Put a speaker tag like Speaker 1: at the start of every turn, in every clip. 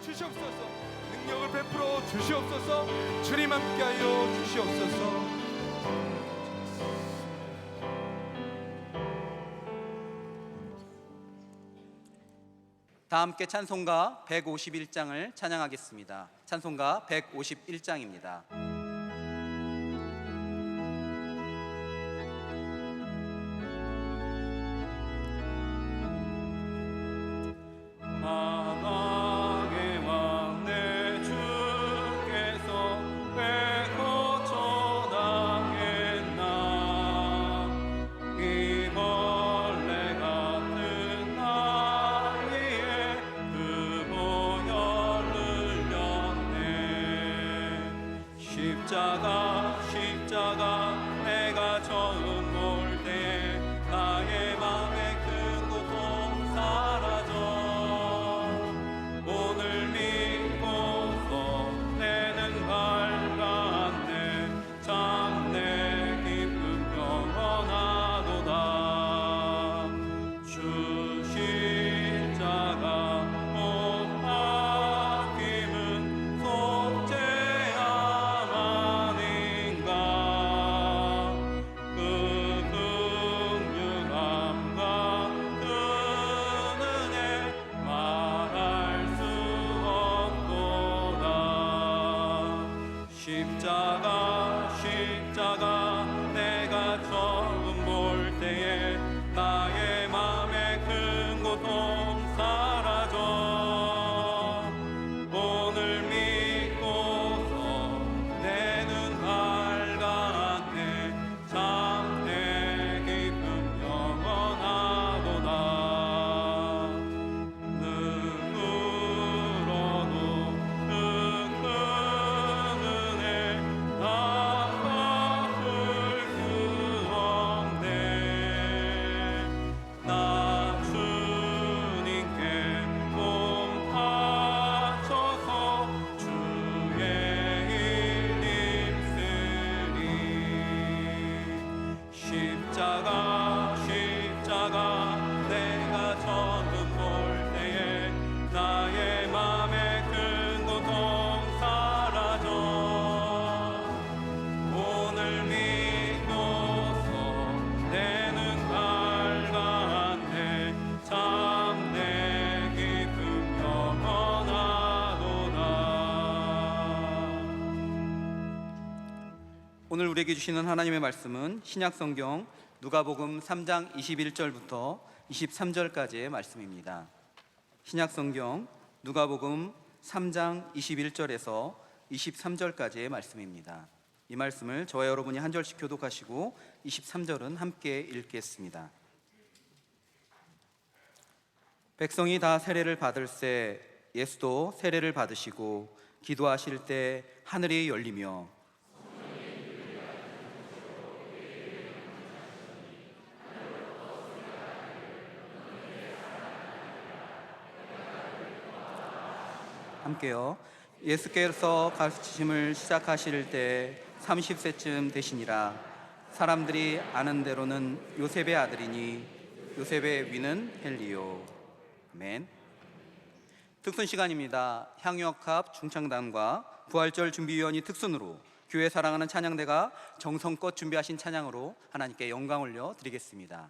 Speaker 1: 주시옵소서. 능력을 베풀어 주시옵소서. 주님 함께하여 주시옵소서.
Speaker 2: 다 함께 찬송가 151장을 찬양하겠습니다. 찬송가 151장입니다.
Speaker 3: 십자가 내가 처음 볼 때에 나의 맘에 큰 고통 사라져 오늘 믿고서 내는 밝았네 참 내 기쁨 영원하도다 주 십자가 못 박힘은 속죄함 아닌가 그 긍휼함과 그 은혜 말할 수 없도다 십자가 내가 처음 볼 때에 나의 맘에 큰 고통 사라져 오늘 믿고서 내 눈 밝았네 참 내 기쁨 영원하도다 눈으로도 그 큰 은혜 갚을 수 없네 나 주님께 몸 바쳐서 주의 일 힘쓰리 십자가 내가 처음 볼 때에 나의 맘에 큰 고통 사라져 오늘 믿고서 내 눈 밝았네 참 내 기쁨 영원하도다
Speaker 2: 오늘 우리에게 주시는 하나님의 말씀은 신약성경 누가복음 3장 21절부터 23절까지의 말씀입니다. 신약성경 누가복음 3장 21절에서 23절까지의 말씀입니다. 이 말씀을 저와 여러분이 한 절씩 교독하시고 23절은 함께 읽겠습니다. 백성이 다 세례를 받을새 예수도 세례를 받으시고 기도하실 때 하늘이 열리며 함께요. 예수께서 가르치심을 시작하실 때 30세쯤 되시니라. 사람들이 아는 대로는 요셉의 아들이니 요셉의 위는 헬리요. 아멘. 특순 시간입니다. 향유역합 중창단과 부활절 준비위원이 특순으로 교회 사랑하는 찬양대가 정성껏 준비하신 찬양으로 하나님께 영광 올려 드리겠습니다.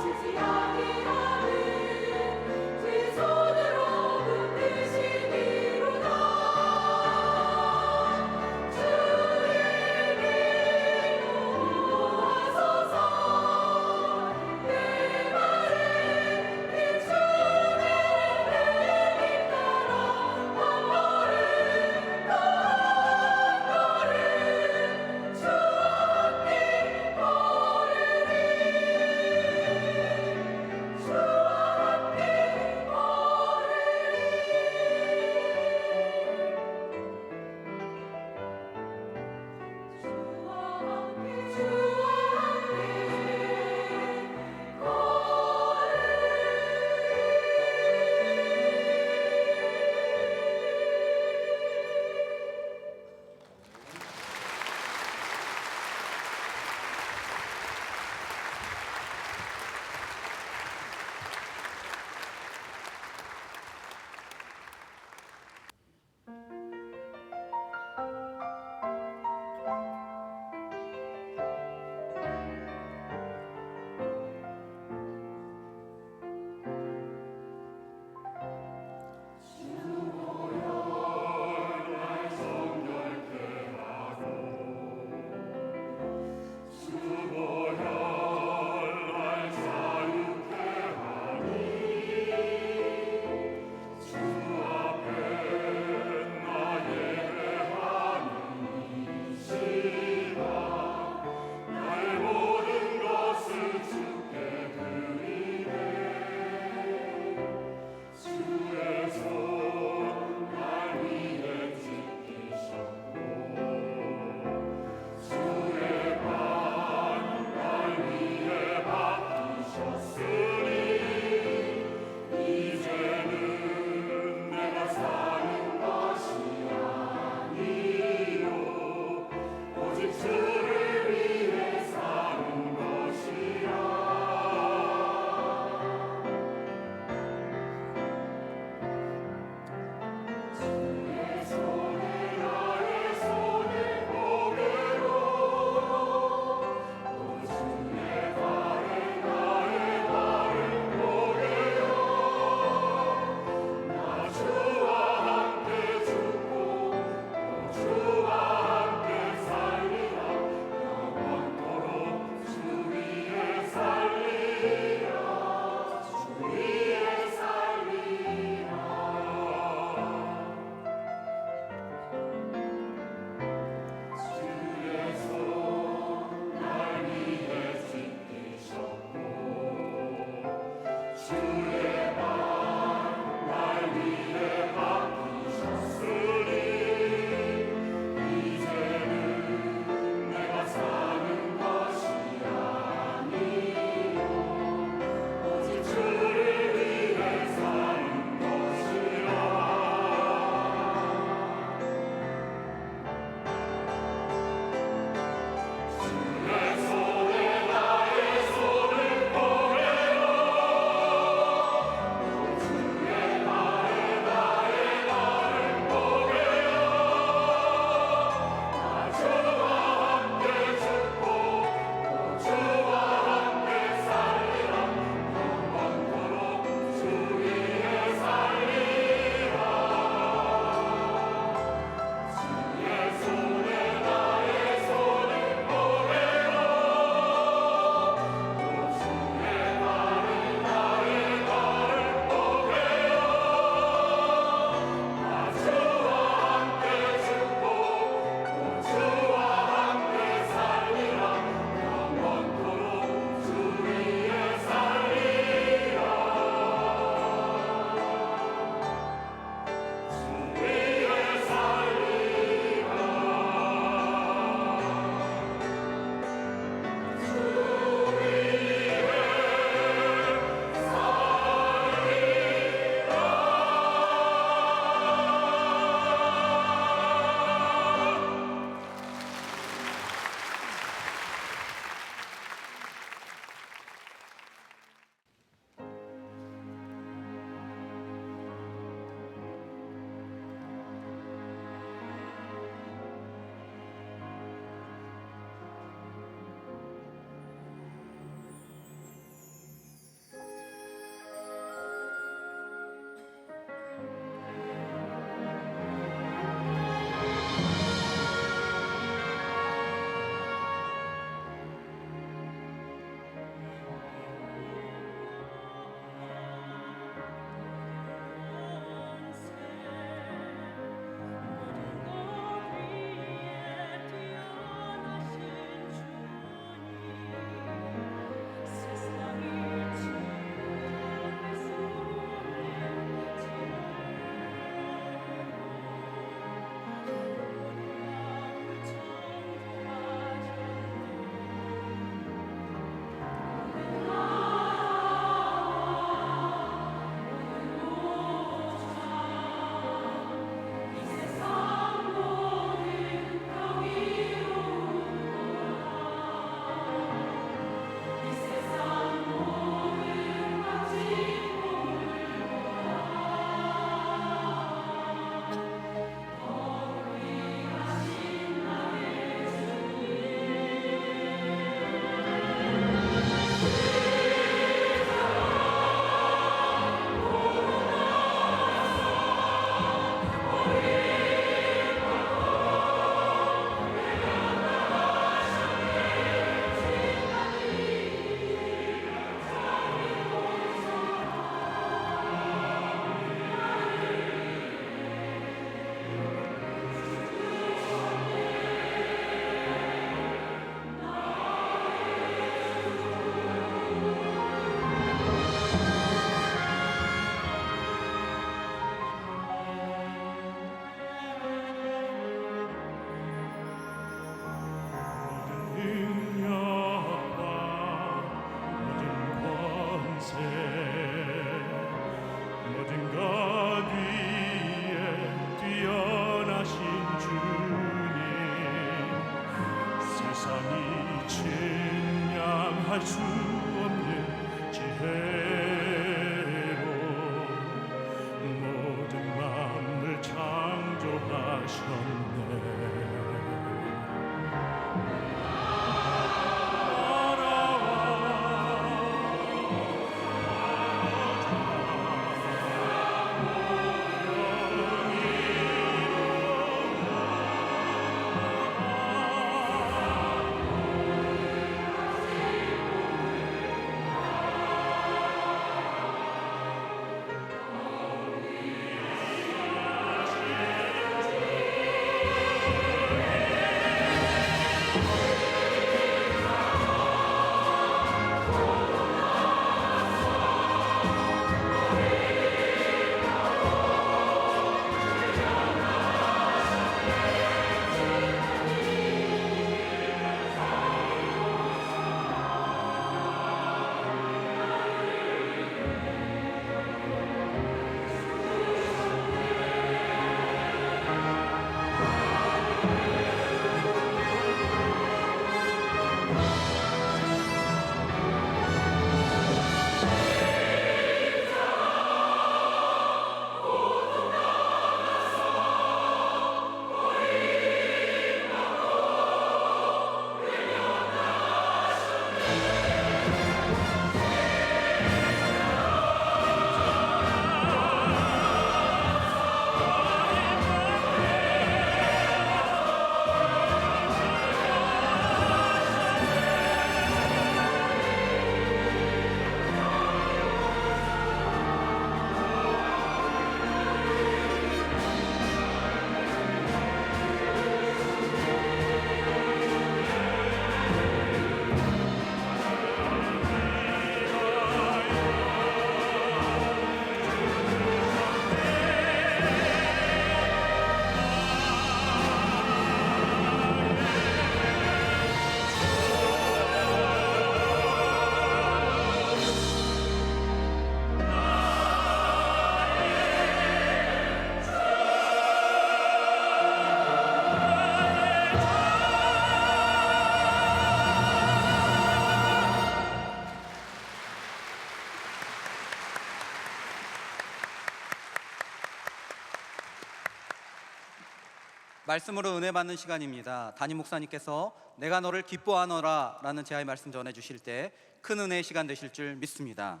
Speaker 2: 말씀으로 은혜 받는 시간입니다. 담임 목사님께서 내가 너를 기뻐하노라 라는 제아의 말씀 전해주실 때 큰 은혜의 시간 되실 줄 믿습니다.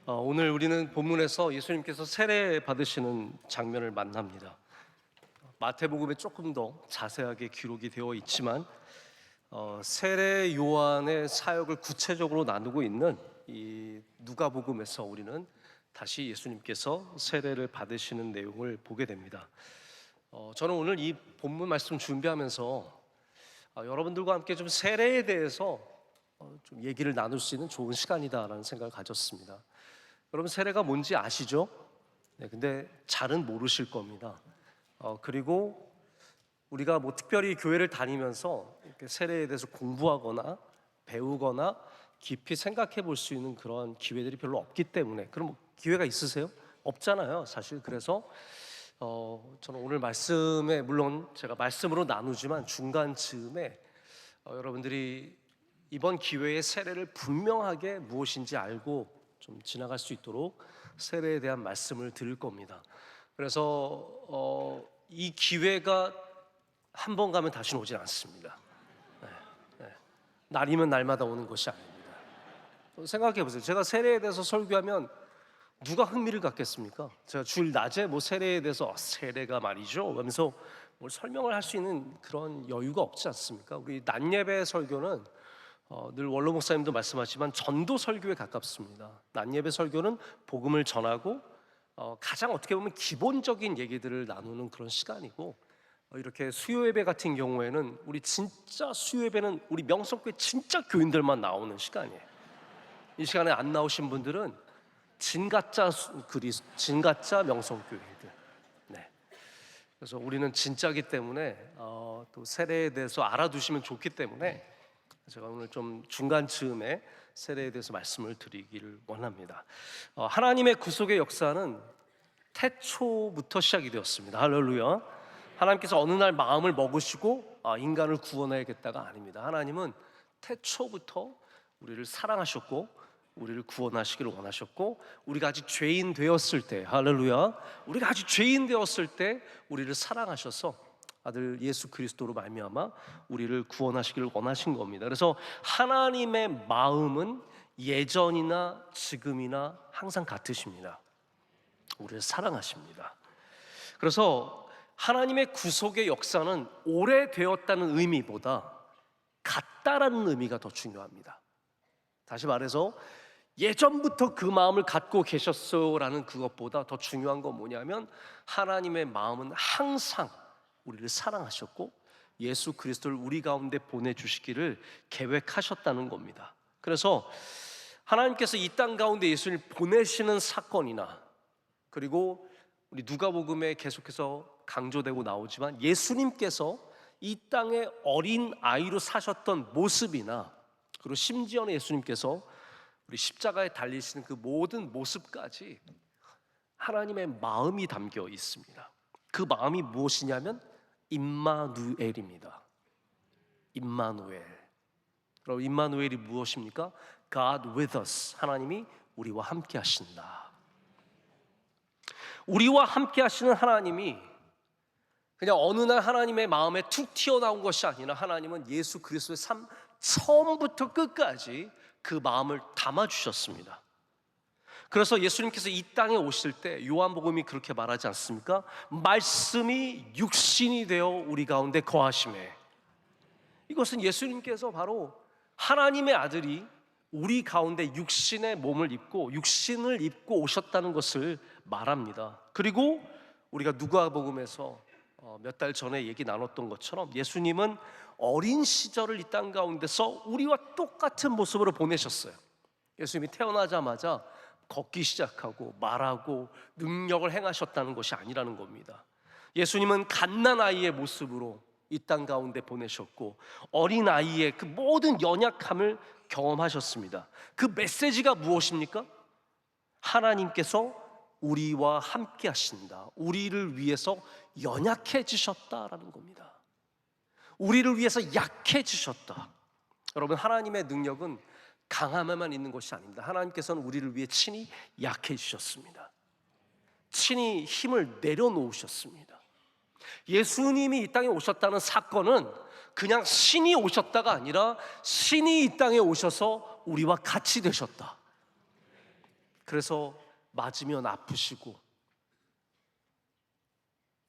Speaker 4: 오늘 우리는 본문에서 예수님께서 세례 받으시는 장면을 만납니다. 마태복음에 조금 더 자세하게 기록이 되어 있지만 세례 요한의 사역을 구체적으로 나누고 있는 이 누가복음에서 우리는 다시 예수님께서 세례를 받으시는 내용을 보게 됩니다. 저는 오늘 이 본문 말씀 준비하면서 여러분들과 함께 좀 세례에 대해서 좀 얘기를 나눌 수 있는 좋은 시간이다라는 생각을 가졌습니다. 여러분 세례가 뭔지 아시죠? 네, 근데 잘은 모르실 겁니다. 그리고 우리가 뭐 특별히 교회를 다니면서 이렇게 세례에 대해서 공부하거나 배우거나 깊이 생각해 볼 수 있는 그런 기회들이 별로 없기 때문에, 그럼 뭐 기회가 있으세요? 없잖아요, 사실. 그래서 저는 오늘 말씀에, 물론 제가 말씀으로 나누지만 중간 즈음에 여러분들이 이번 기회에 세례를 분명하게 무엇인지 알고 좀 지나갈 수 있도록 세례에 대한 말씀을 드릴 겁니다. 그래서 이 기회가 한 번 가면 다시는 오지 않습니다. 날이면 날마다 오는 것이 아닙니다. 생각해 보세요. 제가 세례에 대해서 설교하면 누가 흥미를 갖겠습니까? 제가 주일 낮에 뭐 세례에 대해서 세례가 말이죠 하면서 뭘 설명을 할 수 있는 그런 여유가 없지 않습니까? 우리 낮예배 설교는 늘 원로 목사님도 말씀하시지만 전도 설교에 가깝습니다. 낮예배 설교는 복음을 전하고 가장 어떻게 보면 기본적인 얘기들을 나누는 그런 시간이고, 이렇게 수요예배 같은 경우에는 우리 진짜 수요예배는 우리 명성교회 진짜 교인들만 나오는 시간이에요. 이 시간에 안 나오신 분들은 진가짜 명성교회들. 네. 그래서 우리는 진짜기 때문에 또 세례에 대해서 알아두시면 좋기 때문에 제가 오늘 좀 중간 즈음에 세례에 대해서 말씀을 드리기를 원합니다. 하나님의 구속의 역사는 태초부터 시작이 되었습니다. 할렐루야. 하나님께서 어느 날 마음을 먹으시고 인간을 구원해야겠다가 아닙니다. 하나님은 태초부터 우리를 사랑하셨고 우리를 구원하시기를 원하셨고, 우리가 아직 죄인 되었을 때, 할렐루야, 우리가 아직 죄인 되었을 때 우리를 사랑하셔서 아들 예수 그리스도로 말미암아 우리를 구원하시기를 원하신 겁니다. 그래서 하나님의 마음은 예전이나 지금이나 항상 같으십니다. 우리를 사랑하십니다. 그래서 하나님의 구속의 역사는 오래되었다는 의미보다 같다라는 의미가 더 중요합니다. 다시 말해서 예전부터 그 마음을 갖고 계셨어라는 그것보다 더 중요한 건 뭐냐면 하나님의 마음은 항상 우리를 사랑하셨고 예수 그리스도를 우리 가운데 보내주시기를 계획하셨다는 겁니다. 그래서 하나님께서 이 땅 가운데 예수를 보내시는 사건이나, 그리고 우리 누가복음에 계속해서 강조되고 나오지만 예수님께서 이 땅에 어린 아이로 사셨던 모습이나, 그리고 심지어는 예수님께서 우리 십자가에 달리시는 그 모든 모습까지 하나님의 마음이 담겨 있습니다. 그 마음이 무엇이냐면 임마누엘입니다. 임마누엘. 여러분, 임마누엘이 무엇입니까? God with us. 하나님이 우리와 함께 하신다. 우리와 함께 하시는 하나님이 그냥 어느 날 하나님의 마음에 툭 튀어나온 것이 아니라 하나님은 예수 그리스도의 삶 처음부터 끝까지 그 마음을 담아주셨습니다. 그래서 예수님께서 이 땅에 오실 때 요한복음이 그렇게 말하지 않습니까? 말씀이 육신이 되어 우리 가운데 거하심에. 이것은 예수님께서 바로 하나님의 아들이 우리 가운데 육신의 몸을 입고 육신을 입고 오셨다는 것을 말합니다. 그리고 우리가 누가복음에서 몇 달 전에 얘기 나눴던 것처럼 예수님은 어린 시절을 이 땅 가운데서 우리와 똑같은 모습으로 보내셨어요. 예수님이 태어나자마자 걷기 시작하고 말하고 능력을 행하셨다는 것이 아니라는 겁니다. 예수님은 갓난아이의 모습으로 이 땅 가운데 보내셨고 어린아이의 그 모든 연약함을 경험하셨습니다. 그 메시지가 무엇입니까? 하나님께서 우리와 함께 하신다. 우리를 위해서 연약해지셨다라는 겁니다. 우리를 위해서 약해지셨다. 여러분, 하나님의 능력은 강함에만 있는 것이 아닙니다. 하나님께서는 우리를 위해 친히 약해지셨습니다. 친히 힘을 내려놓으셨습니다. 예수님이 이 땅에 오셨다는 사건은 그냥 신이 오셨다가 아니라 신이 이 땅에 오셔서 우리와 같이 되셨다. 그래서 맞으면 아프시고,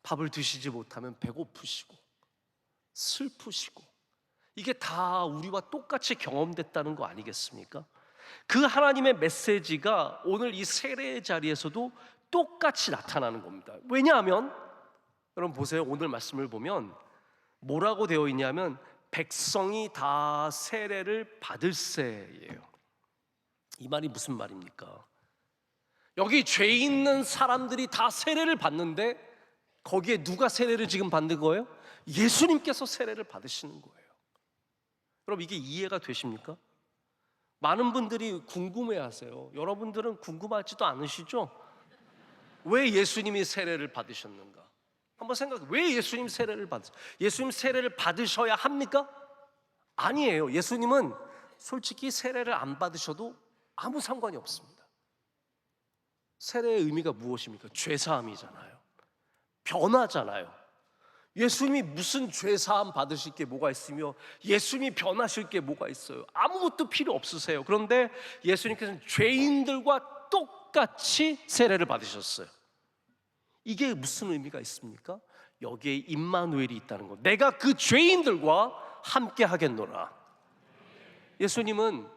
Speaker 4: 밥을 드시지 못하면 배고프시고, 슬프시고, 이게 다 우리와 똑같이 경험됐다는 거 아니겠습니까? 그 하나님의 메시지가 오늘 이 세례의 자리에서도 똑같이 나타나는 겁니다. 왜냐하면 여러분 보세요. 오늘 말씀을 보면 뭐라고 되어 있냐면 백성이 다 세례를 받을세예요. 이 말이 무슨 말입니까? 여기 죄 있는 사람들이 다 세례를 받는데 거기에 누가 세례를 지금 받는 거예요? 예수님께서 세례를 받으시는 거예요. 여러분 이게 이해가 되십니까? 많은 분들이 궁금해하세요. 여러분들은 궁금하지도 않으시죠? 왜 예수님이 세례를 받으셨는가? 한번 생각해. 왜 예수님 세례를 받으세요? 예수님 세례를 받으셔야 합니까? 아니에요. 예수님은 솔직히 세례를 안 받으셔도 아무 상관이 없습니다. 세례의 의미가 무엇입니까? 죄사함이잖아요. 변화잖아요. 예수님이 무슨 죄사함 받으실 게 뭐가 있으며 예수님이 변하실 게 뭐가 있어요? 아무것도 필요 없으세요. 그런데 예수님께서는 죄인들과 똑같이 세례를 받으셨어요. 이게 무슨 의미가 있습니까? 여기에 임마누엘이 있다는 것. 내가 그 죄인들과 함께 하겠노라. 예수님은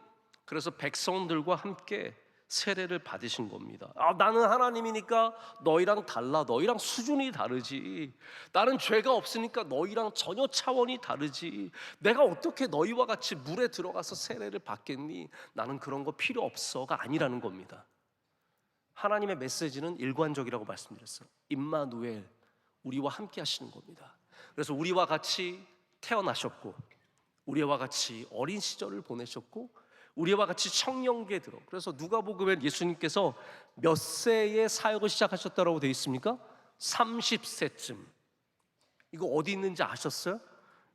Speaker 4: 그래서 백성들과 함께 세례를 받으신 겁니다. 나는 하나님이니까 너희랑 달라. 너희랑 수준이 다르지. 나는 죄가 없으니까 너희랑 전혀 차원이 다르지. 내가 어떻게 너희와 같이 물에 들어가서 세례를 받겠니? 나는 그런 거 필요 없어가 아니라는 겁니다. 하나님의 메시지는 일관적이라고 말씀드렸어요. 임마누엘, 우리와 함께 하시는 겁니다. 그래서 우리와 같이 태어나셨고, 우리와 같이 어린 시절을 보내셨고, 우리와 같이 청년기에 들어. 그래서 누가복음에 예수님께서 몇 세에 사역을 시작하셨다고 되어 있습니까? 30세쯤. 이거 어디 있는지 아셨어요?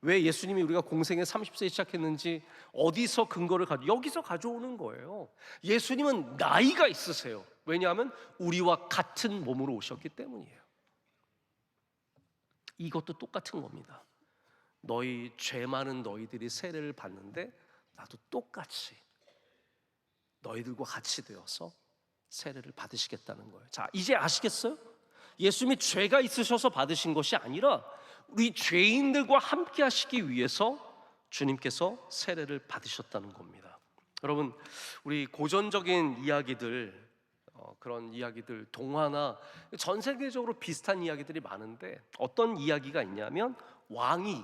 Speaker 4: 왜 예수님이 우리가 공생에 30세에 시작했는지 어디서 근거를 여기서 가져오는 거예요. 예수님은 나이가 있으세요. 왜냐하면 우리와 같은 몸으로 오셨기 때문이에요. 이것도 똑같은 겁니다. 너희 죄 많은 너희들이 세례를 받는데 나도 똑같이 너희들과 같이 되어서 세례를 받으시겠다는 거예요. 자, 이제 아시겠어요? 예수님이 죄가 있으셔서 받으신 것이 아니라 우리 죄인들과 함께 하시기 위해서 주님께서 세례를 받으셨다는 겁니다. 여러분, 우리 고전적인 이야기들, 그런 이야기들, 동화나 전 세계적으로 비슷한 이야기들이 많은데 어떤 이야기가 있냐면 왕이에요.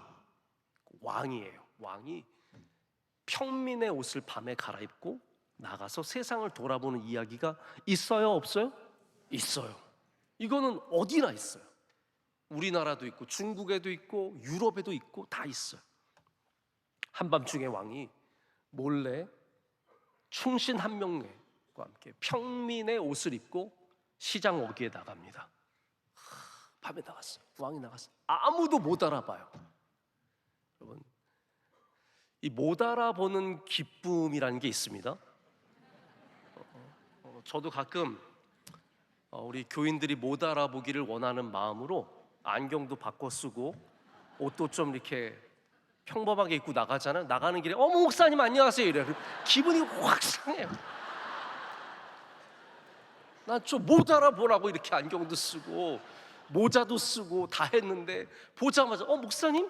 Speaker 4: 왕이 평민의 옷을 밤에 갈아입고 나가서 세상을 돌아보는 이야기가 있어요, 없어요? 있어요. 이거는 어디나 있어요. 우리나라도 있고 중국에도 있고 유럽에도 있고 다 있어요. 한밤중에 왕이 몰래 충신 한 명과 함께 평민의 옷을 입고 시장 어귀에 나갑니다. 밤에 나갔어요. 왕이 나갔어요. 아무도 못 알아봐요. 여러분, 이 못 알아보는 기쁨이라는 게 있습니다. 저도 가끔 우리 교인들이 못 알아보기를 원하는 마음으로 안경도 바꿔 쓰고 옷도 좀 이렇게 평범하게 입고 나가잖아요. 나가는 길에 어머 목사님 안녕하세요 이래요. 기분이 확 상해요. 난 좀 못 알아보라고 이렇게 안경도 쓰고 모자도 쓰고 다 했는데 보자마자 목사님?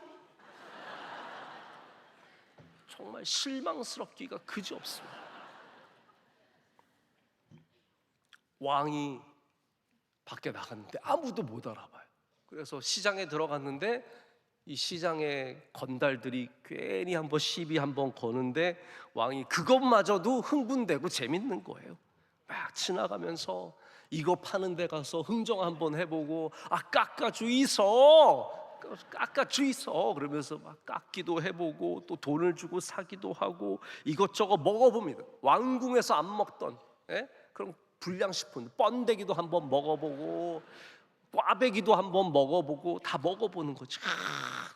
Speaker 4: 정말 실망스럽기가 그지없습니다. 왕이 밖에 나갔는데 아무도 못 알아봐요. 그래서 시장에 들어갔는데 이 시장의 건달들이 괜히 한번 시비 한번 거는데 왕이 그것마저도 흥분되고 재밌는 거예요. 막 지나가면서 이거 파는 데 가서 흥정 한번 해보고 깎아주이소 그러면서 막 깎기도 해보고 또 돈을 주고 사기도 하고 이것저것 먹어봅니다. 왕궁에서 안 먹던 그런 불량식품, 번데기도 한번 먹어보고 꽈배기도 한번 먹어보고 다 먹어보는 거죠.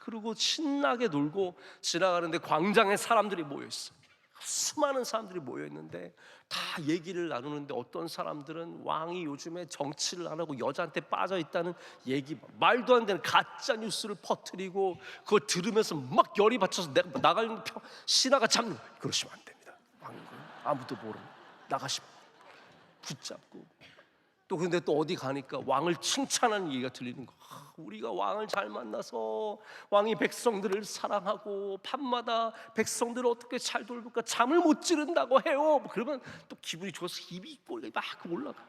Speaker 4: 그리고 신나게 놀고 지나가는데 광장에 사람들이 모여있어요. 수많은 사람들이 모여 있는데 다 얘기를 나누는데 어떤 사람들은 왕이 요즘에 정치를 안 하고 여자한테 빠져 있다는 얘기, 말도 안 되는 가짜 뉴스를 퍼뜨리고 그걸 들으면서 막 열이 받쳐서 내가 나가는 신하가 잡는 거예요. 그러시면 안 됩니다. 왕은 아무도 모르는 나가시면 붙잡고 또 근데 또 어디 가니까 왕을 칭찬하는 얘기가 들리는 거. 우리가 왕을 잘 만나서 왕이 백성들을 사랑하고 밤마다 백성들을 어떻게 잘 돌볼까 잠을 못 지른다고 해요. 뭐 그러면 또 기분이 좋아서 입이 막 올라가.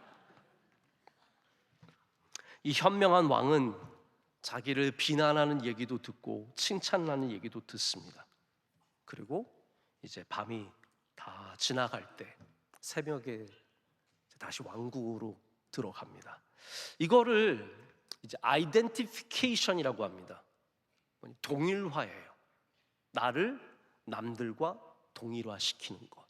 Speaker 4: 이 현명한 왕은 자기를 비난하는 얘기도 듣고 칭찬하는 얘기도 듣습니다. 그리고 이제 밤이 다 지나갈 때 새벽에 다시 왕궁으로 들어갑니다. 이거를 이제 아이덴티피케이션이라고 합니다. 동일화예요. 나를 남들과 동일화시키는 것.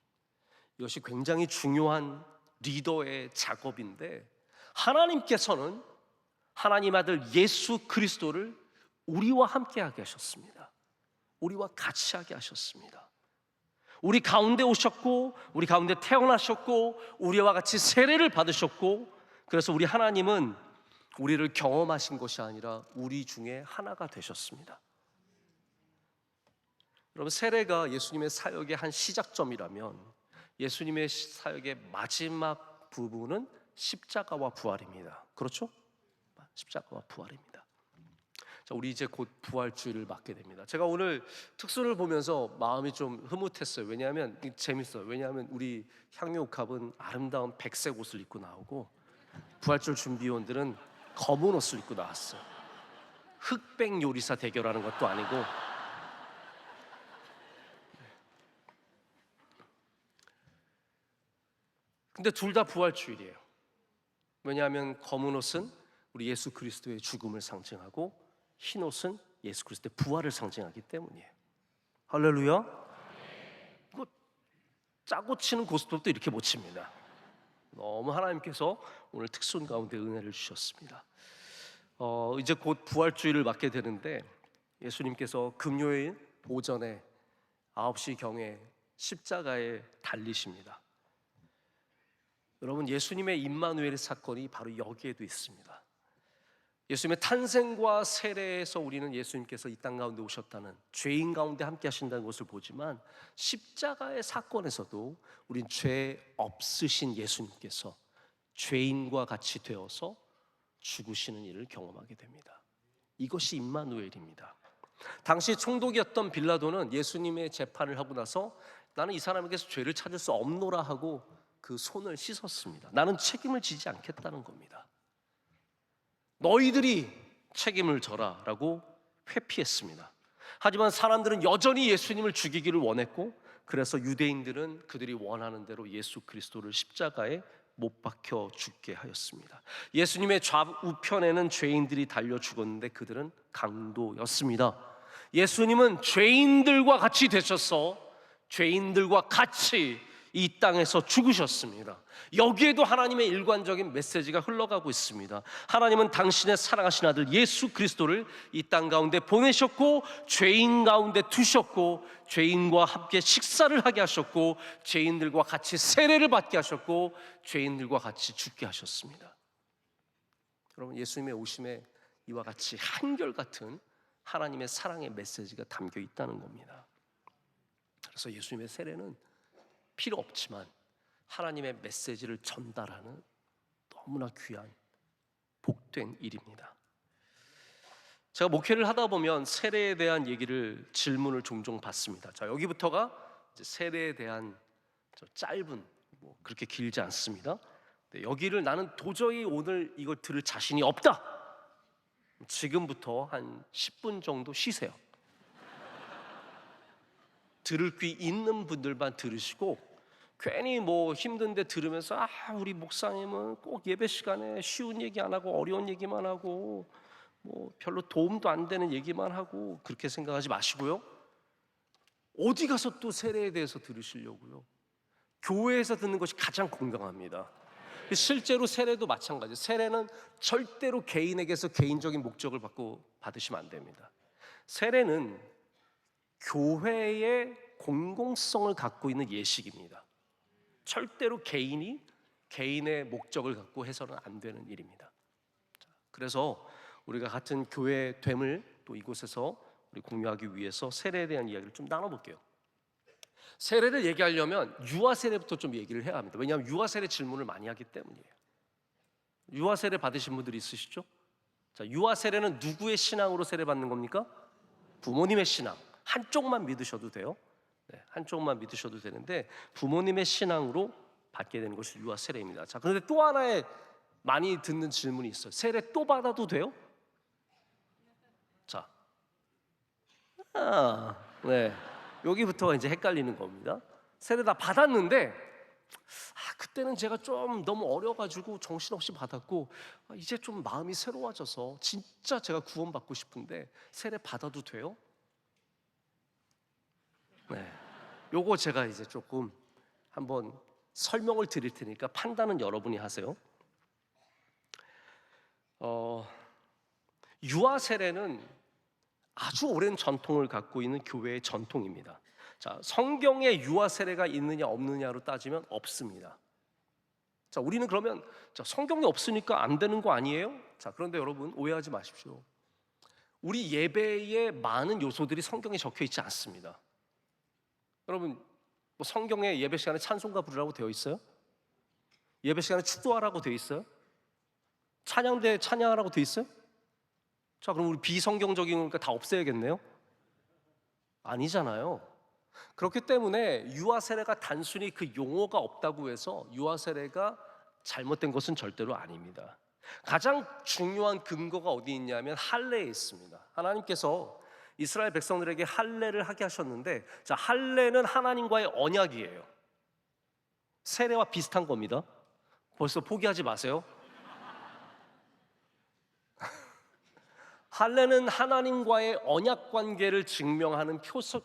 Speaker 4: 이것이 굉장히 중요한 리더의 작업인데 하나님께서는 하나님 아들 예수 그리스도를 우리와 함께하게 하셨습니다. 우리와 같이 하게 하셨습니다. 우리 가운데 오셨고 우리 가운데 태어나셨고 우리와 같이 세례를 받으셨고 그래서 우리 하나님은 우리를 경험하신 것이 아니라 우리 중에 하나가 되셨습니다. 여러분 세례가 예수님의 사역의 한 시작점이라면 예수님의 사역의 마지막 부분은 십자가와 부활입니다. 그렇죠? 십자가와 부활입니다. 자, 우리 이제 곧 부활주일을 맞게 됩니다. 제가 오늘 특수를 보면서 마음이 좀 흐뭇했어요. 왜냐하면 재밌어요. 왜냐하면 우리 향유옥합은 아름다운 백색 옷을 입고 나오고 부활절 준비원들은 검은 옷을 입고 나왔어요. 흑백 요리사 대결하는 것도 아니고 근데 둘 다 부활주일이에요. 왜냐하면 검은 옷은 우리 예수 그리스도의 죽음을 상징하고 흰 옷은 예수 그리스도의 부활을 상징하기 때문이에요. 할렐루야. 그 짜고 치는 고스톱도 이렇게 못 칩니다. 너무 하나님께서 오늘 특순 가운데 은혜를 주셨습니다. 이제 곧 부활주일을 맞게 되는데 예수님께서 금요일 오전에 9시경에 십자가에 달리십니다. 여러분 예수님의 임마누엘 사건이 바로 여기에도 있습니다. 예수님의 탄생과 세례에서 우리는 예수님께서 이 땅 가운데 오셨다는 죄인 가운데 함께 하신다는 것을 보지만 십자가의 사건에서도 우린 죄 없으신 예수님께서 죄인과 같이 되어서 죽으시는 일을 경험하게 됩니다. 이것이 임마누엘입니다. 당시 총독이었던 빌라도는 예수님의 재판을 하고 나서 나는 이 사람에게서 죄를 찾을 수 없노라 하고 그 손을 씻었습니다. 나는 책임을 지지 않겠다는 겁니다. 너희들이 책임을 져라 라고 회피했습니다. 하지만 사람들은 여전히 예수님을 죽이기를 원했고 그래서 유대인들은 그들이 원하는 대로 예수 그리스도를 십자가에 못 박혀 죽게 하였습니다. 예수님의 좌우편에는 죄인들이 달려 죽었는데 그들은 강도였습니다. 예수님은 죄인들과 같이 되셔서 죄인들과 같이 이 땅에서 죽으셨습니다. 여기에도 하나님의 일관적인 메시지가 흘러가고 있습니다. 하나님은 당신의 사랑하신 아들 예수 그리스도를 이 땅 가운데 보내셨고 죄인 가운데 두셨고 죄인과 함께 식사를 하게 하셨고 죄인들과 같이 세례를 받게 하셨고 죄인들과 같이 죽게 하셨습니다. 여러분 예수님의 오심에 이와 같이 한결같은 하나님의 사랑의 메시지가 담겨 있다는 겁니다. 그래서 예수님의 세례는 필요 없지만 하나님의 메시지를 전달하는 너무나 귀한 복된 일입니다. 제가 목회를 하다 보면 세례에 대한 얘기를 질문을 종종 받습니다. 자, 여기부터가 이제 세례에 대한 짧은 그렇게 길지 않습니다. 여기를 나는 도저히 오늘 이걸 들을 자신이 없다. 지금부터 한 10분 정도 쉬세요. 들을 귀 있는 분들만 들으시고 괜히 힘든데 들으면서 우리 목사님은 꼭 예배 시간에 쉬운 얘기 안 하고 어려운 얘기만 하고 별로 도움도 안 되는 얘기만 하고 그렇게 생각하지 마시고요. 어디 가서 또 세례에 대해서 들으시려고요. 교회에서 듣는 것이 가장 건강합니다. 실제로 세례도 마찬가지예요. 세례는 절대로 개인에게서 개인적인 목적을 받으시면 안 됩니다. 세례는 교회의 공공성을 갖고 있는 예식입니다. 절대로 개인의 목적을 갖고 해서는 안 되는 일입니다. 그래서 우리가 같은 교회 됨을 또 이곳에서 우리 공유하기 위해서 세례에 대한 이야기를 좀 나눠볼게요. 세례를 얘기하려면 유아 세례부터 좀 얘기를 해야 합니다. 왜냐하면 유아 세례 질문을 많이 하기 때문이에요. 유아 세례 받으신 분들이 있으시죠? 자, 유아 세례는 누구의 신앙으로 세례 받는 겁니까? 부모님의 신앙. 한쪽만 믿으셔도 돼요. 네, 한쪽만 믿으셔도 되는데 부모님의 신앙으로 받게 되는 것이 유아 세례입니다. 자, 그런데 또 하나의 많이 듣는 질문이 있어요. 세례 또 받아도 돼요? 자, 네, 여기부터가 이제 헷갈리는 겁니다. 세례 다 받았는데 그때는 제가 좀 너무 어려가지고 정신없이 받았고 이제 좀 마음이 새로워져서 진짜 제가 구원받고 싶은데 세례 받아도 돼요? 네, 요거 제가 이제 조금 한번 설명을 드릴 테니까 판단은 여러분이 하세요. 유아 세례는 아주 오랜 전통을 갖고 있는 교회의 전통입니다. 자, 성경에 유아 세례가 있느냐 없느냐로 따지면 없습니다. 자, 우리는 그러면 성경에 없으니까 안 되는 거 아니에요? 자, 그런데 여러분 오해하지 마십시오. 우리 예배에 많은 요소들이 성경에 적혀 있지 않습니다. 여러분, 뭐 성경에 예배 시간에 찬송가 부르라고 되어 있어요? 예배 시간에 축도하라고 되어 있어요? 찬양대 찬양하라고 되어 있어요? 자, 그럼 우리 비성경적인 거니까 다 없애야겠네요? 아니잖아요. 그렇기 때문에 유아 세례가 단순히 그 용어가 없다고 해서 유아 세례가 잘못된 것은 절대로 아닙니다. 가장 중요한 근거가 어디 있냐면 할례에 있습니다. 하나님께서 이스라엘 백성들에게 할례를 하게 하셨는데, 자, 할례는 하나님과의 언약이에요. 세례와 비슷한 겁니다. 벌써 포기하지 마세요. 할례는 하나님과의 언약 관계를 증명하는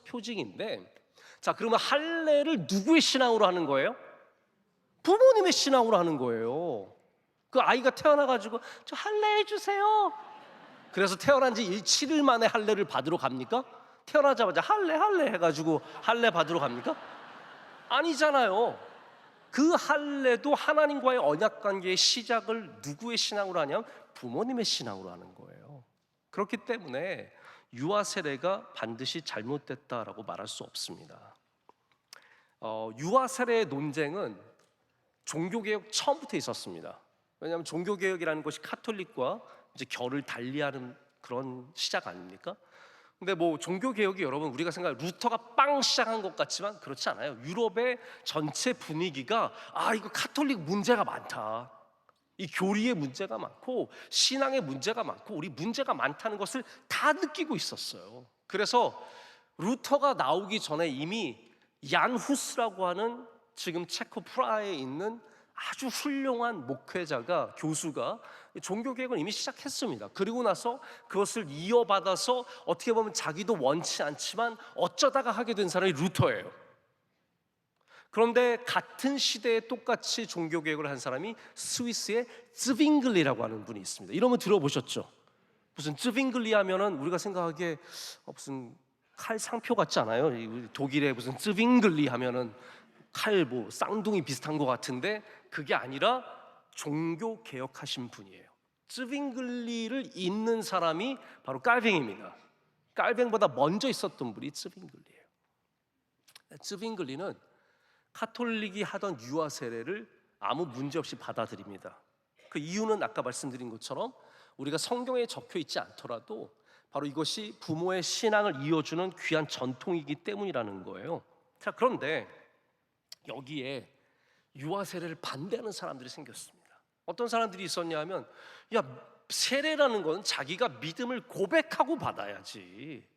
Speaker 4: 표징인데, 자, 그러면 할례를 누구의 신앙으로 하는 거예요? 부모님의 신앙으로 하는 거예요. 그 아이가 태어나가지고 저 할례 해주세요. 그래서 태어난 지 7일 만에 할례를 받으러 갑니까? 태어나자마자 할례 해가지고 할례 받으러 갑니까? 아니잖아요. 그 할례도 하나님과의 언약 관계의 시작을 누구의 신앙으로 하냐면 부모님의 신앙으로 하는 거예요. 그렇기 때문에 유아 세례가 반드시 잘못됐다라고 말할 수 없습니다. 유아 세례의 논쟁은 종교개혁 처음부터 있었습니다. 왜냐하면 종교개혁이라는 것이 카톨릭과 이제 결을 달리하는 그런 시작 아닙니까? 근데 뭐 종교개혁이 여러분 우리가 생각해 루터가 빵 시작한 것 같지만 그렇지 않아요. 유럽의 전체 분위기가 이거 카톨릭 문제가 많다, 이 교리의 문제가 많고 신앙의 문제가 많고 우리 문제가 많다는 것을 다 느끼고 있었어요. 그래서 루터가 나오기 전에 이미 얀 후스라고 하는 지금 체코 프라하에 있는 아주 훌륭한 목회자가, 교수가 종교개혁을 이미 시작했습니다. 그리고 나서 그것을 이어받아서 어떻게 보면 자기도 원치 않지만 어쩌다가 하게 된 사람이 루터예요. 그런데 같은 시대에 똑같이 종교개혁을 한 사람이 스위스의 쯔빙글리라고 하는 분이 있습니다. 이러면 들어보셨죠? 무슨 쯔빙글리 하면은 우리가 생각하기에 무슨 칼 상표 같지 않아요? 독일의 무슨 쯔빙글리 하면은 칼 뭐 쌍둥이 비슷한 것 같은데 그게 아니라 종교 개혁하신 분이에요. 쯔빙글리를 잇는 사람이 바로 깔뱅입니다. 깔뱅보다 먼저 있었던 분이 쯔빙글리예요. 쯔빙글리는 카톨릭이 하던 유아 세례를 아무 문제 없이 받아들입니다. 그 이유는 아까 말씀드린 것처럼 우리가 성경에 적혀 있지 않더라도 바로 이것이 부모의 신앙을 이어주는 귀한 전통이기 때문이라는 거예요. 자, 그런데 여기에 유아 세례를 반대하는 사람들이 생겼습니다. 어떤 사람들이 있었냐 하면 세례라는 건 자기가 믿음을 고백하고 받아야지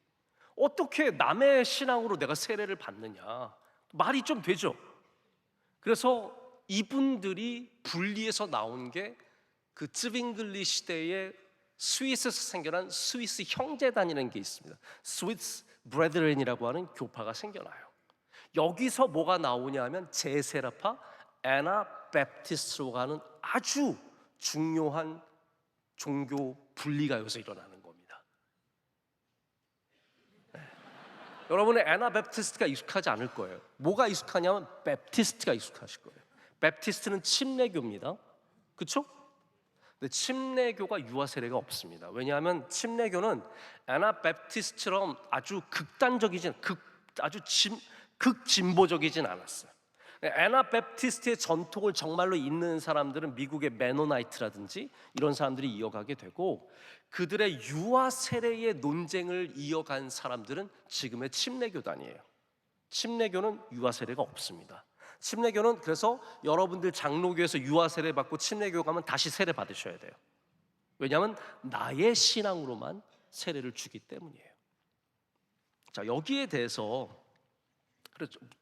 Speaker 4: 어떻게 남의 신앙으로 내가 세례를 받느냐, 말이 좀 되죠. 그래서 이분들이 분리해서 나온 게 그 쯔빙글리 시대에 스위스에서 생겨난 스위스 형제단이라는 게 있습니다. 스위스 브레드렌이라고 하는 교파가 생겨나요. 여기서 뭐가 나오냐 하면 제세라파 애나베프티스트라고 하는 아주 중요한 종교 분리가 여기서 일어나는 겁니다. 여러분의 애나베프티스트가 익숙하지 않을 거예요. 뭐가 익숙하냐면 베프티스트가 익숙하실 거예요. 베프티스트는 침례교입니다. 그렇죠? 근데 침례교가 유아 세례가 없습니다. 왜냐하면 침례교는 애나베프티스트처럼 아주 극단적이진 아주 극진보적이진 않았어요. 애나베프티스트의 전통을 정말로 잇는 사람들은 미국의 메노나이트라든지 이런 사람들이 이어가게 되고, 그들의 유아 세례의 논쟁을 이어간 사람들은 지금의 침례교단이에요. 침례교는 유아 세례가 없습니다. 침례교는 그래서 여러분들 장로교에서 유아 세례 받고 침례교 가면 다시 세례 받으셔야 돼요. 왜냐하면 나의 신앙으로만 세례를 주기 때문이에요. 자, 여기에 대해서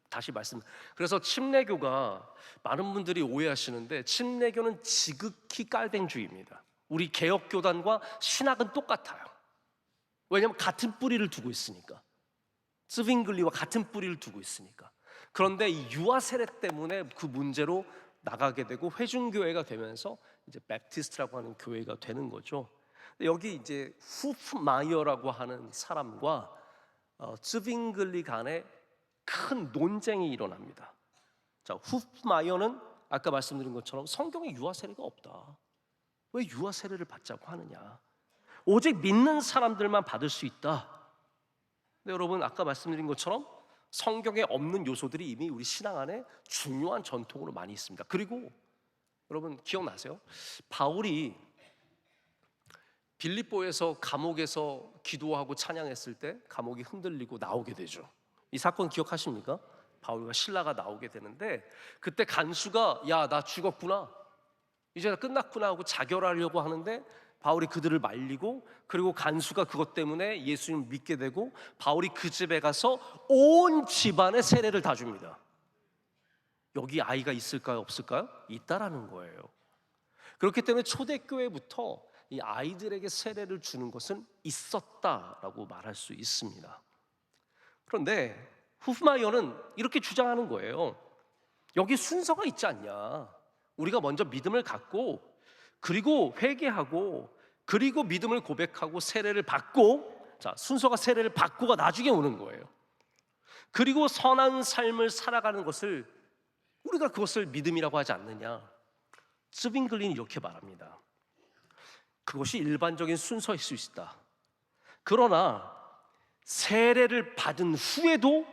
Speaker 4: 다시 말씀. 그래서 침례교가 많은 분들이 오해하시는데, 침례교는 지극히 깔뱅주의입니다. 우리 개혁교단과 신학은 똑같아요. 왜냐하면 같은 뿌리를 두고 있으니까. 스윙글리와 같은 뿌리를 두고 있으니까. 그런데 이 유아 세례 때문에 그 문제로 나가게 되고 회중교회가 되면서 이제 베프티스트라고 하는 교회가 되는 거죠. 여기 이제 후프마이어라고 하는 사람과 스윙글리 간에 큰 논쟁이 일어납니다. 자, 후프마이어는 아까 말씀드린 것처럼 성경에 유아 세례가 없다. 왜 유아 세례를 받자고 하느냐? 오직 믿는 사람들만 받을 수 있다. 근데 여러분, 아까 말씀드린 것처럼 성경에 없는 요소들이 이미 우리 신앙 안에 중요한 전통으로 많이 있습니다. 그리고 여러분 기억나세요? 바울이 빌립보에서 감옥에서 기도하고 찬양했을 때 감옥이 흔들리고 나오게 되죠. 이 사건 기억하십니까? 바울과 실라가 나오게 되는데, 그때 간수가 야, 나 죽었구나, 이제 끝났구나 하고 자결하려고 하는데 바울이 그들을 말리고, 그리고 간수가 그것 때문에 예수님을 믿게 되고 바울이 그 집에 가서 온 집안에 세례를 다 줍니다. 여기 아이가 있을까요? 없을까요? 있다라는 거예요. 그렇기 때문에 초대교회부터 이 아이들에게 세례를 주는 것은 있었다라고 말할 수 있습니다. 그런데 후프마이어는 이렇게 주장하는 거예요. 여기 순서가 있지 않냐? 우리가 먼저 믿음을 갖고, 그리고 회개하고, 그리고 믿음을 고백하고 세례를 받고, 자, 순서가 세례를 받고가 나중에 오는 거예요. 그리고 선한 삶을 살아가는 것을 우리가 그것을 믿음이라고 하지 않느냐? 스빙글린이 이렇게 말합니다. 그것이 일반적인 순서일 수 있다. 그러나 세례를 받은 후에도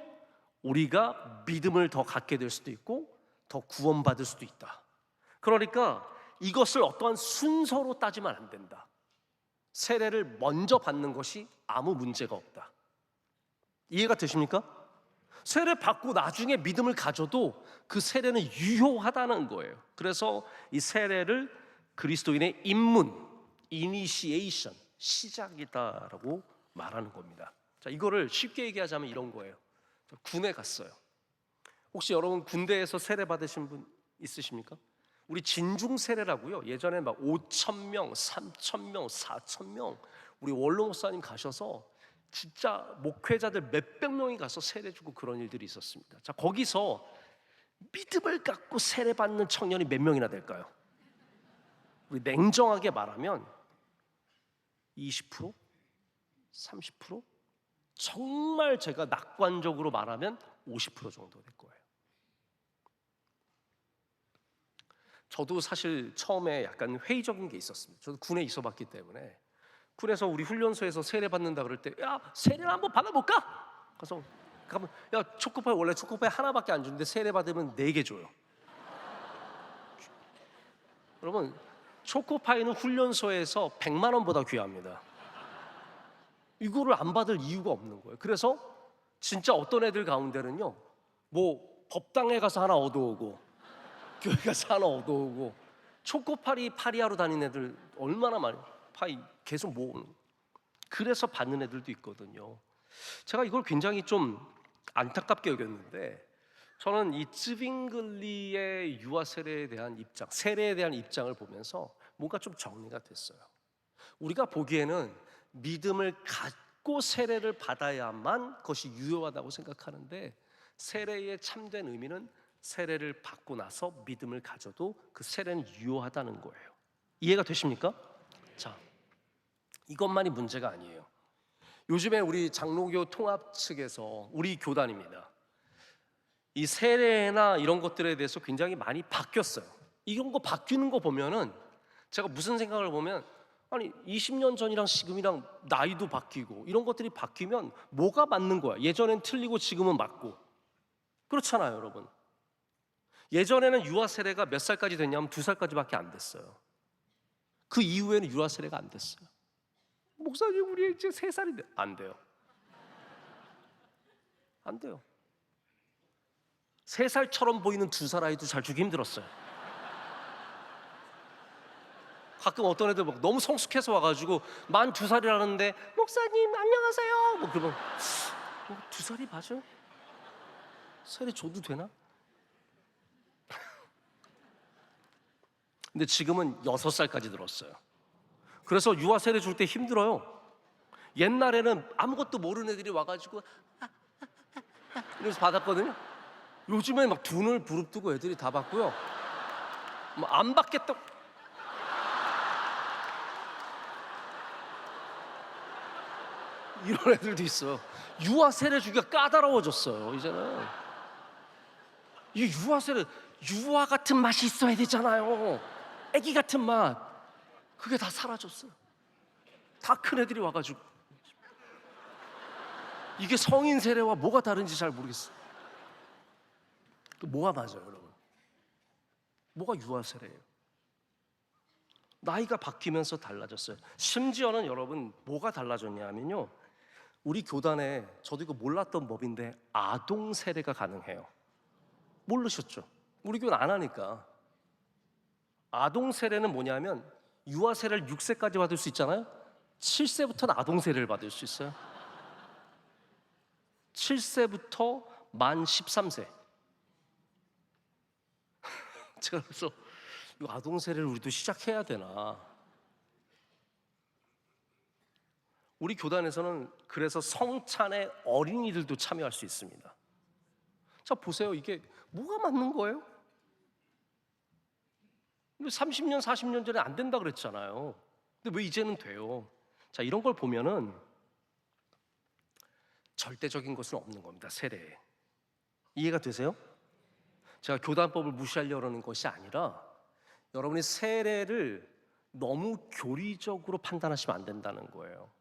Speaker 4: 우리가 믿음을 더 갖게 될 수도 있고 더 구원받을 수도 있다. 그러니까 이것을 어떠한 순서로 따지면 안 된다. 세례를 먼저 받는 것이 아무 문제가 없다. 이해가 되십니까? 세례 받고 나중에 믿음을 가져도 그 세례는 유효하다는 거예요. 그래서 이 세례를 그리스도인의 입문, 이니시에이션, 시작이다라고 말하는 겁니다. 자, 이거를 쉽게 얘기하자면 이런 거예요. 군에 갔어요. 혹시 여러분 군대에서 세례 받으신 분 있으십니까? 우리 진중 세례라고요. 예전에 막 5,000명, 3,000명, 4,000명 우리 원로 목사님 가셔서 진짜 목회자들 몇백 명이 가서 세례 주고 그런 일들이 있었습니다. 자, 거기서 믿음을 갖고 세례 받는 청년이 몇 명이나 될까요? 우리 냉정하게 말하면 20%? 30%? 정말 제가 낙관적으로 말하면 50% 정도 될 거예요. 저도 사실 처음에 약간 회의적인 게 있었습니다. 저도 군에 있어봤기 때문에 군에서 우리 훈련소에서 세례 받는다 그럴 때, 야, 세례를 한번 받아볼까? 그래서 가면, 야, 초코파이 원래 초코파이 하나밖에 안 주는데 세례 받으면 4개 줘요. 여러분, 초코파이는 훈련소에서 100만 원보다 귀합니다. 이거를 안 받을 이유가 없는 거예요. 그래서 진짜 어떤 애들 가운데는요, 뭐 법당에 가서 하나 얻어오고 교회 가서 하나 얻어오고 초코파이 파리하러 다니는 애들 얼마나 많이 파이 계속 모으는, 그래서 받는 애들도 있거든요. 제가 이걸 굉장히 좀 안타깝게 여겼는데, 저는 이 쯔빙글리의 유아 세례에 대한 입장, 세례에 대한 입장을 보면서 뭔가 좀 정리가 됐어요. 우리가 보기에는 믿음을 갖고 세례를 받아야만 그것이 유효하다고 생각하는데, 세례의 참된 의미는 세례를 받고 나서 믿음을 가져도 그 세례는 유효하다는 거예요. 이해가 되십니까? 자, 이것만이 문제가 아니에요. 요즘에 우리 장로교 통합 측에서 우리 교단입니다. 이 세례나 이런 것들에 대해서 굉장히 많이 바뀌었어요. 이런 거 바뀌는 거 보면은 제가 무슨 생각을 보면, 아니 20년 전이랑 지금이랑 나이도 바뀌고 이런 것들이 바뀌면 뭐가 맞는 거야? 예전엔 틀리고 지금은 맞고. 그렇잖아요, 여러분. 예전에는 유아 세례가 몇 살까지 됐냐면 2살까지밖에 안 됐어요. 그 이후에는 유아 세례가 안 됐어요. 목사님, 우리 이제 3살인데 안 돼요. 안 돼요. 3살처럼 보이는 2살 아이도 잘 주기 힘들었어요. 가끔 어떤 애들 막 너무 성숙해서 와가지고 만 2살이라는데 목사님 안녕하세요 뭐 그러면 2살이 맞아요? 세례 줘도 되나? 근데 지금은 6살까지 들었어요. 그래서 유아 세례 줄 때 힘들어요. 옛날에는 아무것도 모르는 애들이 와가지고 이러면서 받았거든요. 요즘에 막 돈을 부릅뜨고 애들이 다 받고요. 뭐 안 받겠다. 이런 애들도 있어요. 유아 세례 주기가 까다로워졌어요. 이제는 이 유아 세례, 유아 같은 맛이 있어야 되잖아요. 애기 같은 맛. 그게 다 사라졌어요. 다 큰 애들이 와가지고 이게 성인 세례와 뭐가 다른지 잘 모르겠어요. 또 뭐가 맞아요, 여러분? 뭐가 유아 세례예요? 나이가 바뀌면서 달라졌어요. 심지어는 여러분 뭐가 달라졌냐면요, 우리 교단에, 저도 이거 몰랐던 법인데 아동 세례가 가능해요. 모르셨죠? 우리 교는 안 하니까. 아동 세례는 뭐냐면 유아 세례를 6세까지 받을 수 있잖아요. 7세부터는 아동 세례를 받을 수 있어요. 7세부터 만 13세. 제가 그래서 이 아동 세례를 우리도 시작해야 되나. 우리 교단에서는 그래서 성찬에 어린이들도 참여할 수 있습니다. 자, 보세요. 이게 뭐가 맞는 거예요? 30년, 40년 전에 안 된다 그랬잖아요. 근데 왜 이제는 돼요? 자, 이런 걸 보면은 절대적인 것은 없는 겁니다. 세례에. 이해가 되세요? 제가 교단법을 무시하려는 것이 아니라 여러분이 세례를 너무 교리적으로 판단하시면 안 된다는 거예요.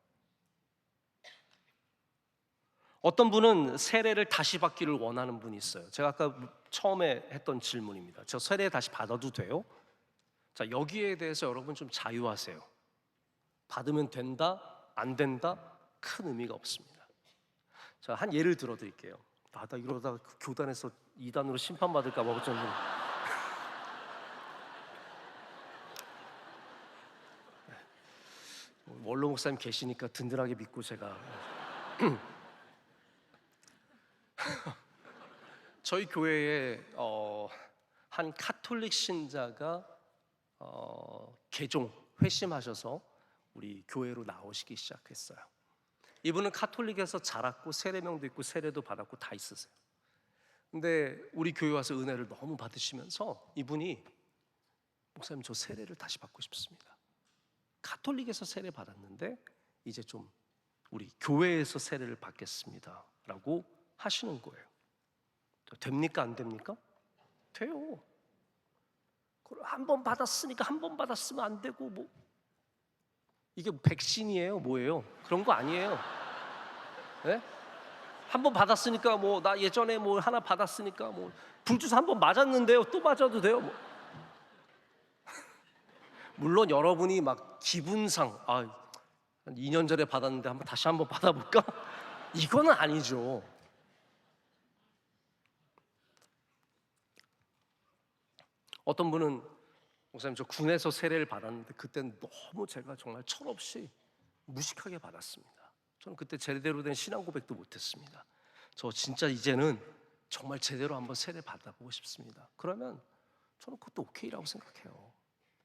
Speaker 4: 어떤 분은 세례를 다시 받기를 원하는 분이 있어요. 제가 아까 처음에 했던 질문입니다. 저 세례 다시 받아도 돼요? 자, 여기에 대해서 여러분 좀 자유하세요. 받으면 된다, 안 된다, 큰 의미가 없습니다. 자, 한 예를 들어 드릴게요. 나 이러다 그 교단에서 이단으로 심판받을까 봐 좀. 원로 목사님 계시니까 든든하게 믿고 제가 저희 교회에 한 카톨릭 신자가 개종 회심하셔서 우리 교회로 나오시기 시작했어요. 이분은 카톨릭에서 자랐고 세례명도 있고 세례도 받았고 다 있으세요. 근데 우리 교회 와서 은혜를 너무 받으시면서 이분이 목사님, 저 세례를 다시 받고 싶습니다. 카톨릭에서 세례 받았는데 이제 좀 우리 교회에서 세례를 받겠습니다 라고 하시는 거예요. 됩니까, 안 됩니까? 돼요. 한 번 받았으니까 한 번 받았으면 안 되고 뭐 이게 백신이에요, 뭐예요? 그런 거 아니에요. 네? 한 번 받았으니까 뭐 나 예전에 뭐 하나 받았으니까 뭐 불주사 한 번 맞았는데요, 또 맞아도 돼요. 뭐. 물론 여러분이 막 기분상 한 2년 전에 받았는데 다시 한번 받아볼까? 이거는 아니죠. 어떤 분은 목사님, 저 군에서 세례를 받았는데 그때는 너무 제가 정말 철없이 무식하게 받았습니다. 저는 그때 제대로 된 신앙 고백도 못했습니다. 저 진짜 이제는 정말 제대로 한번 세례 받아보고 싶습니다. 그러면 저는 그것도 오케이라고 생각해요.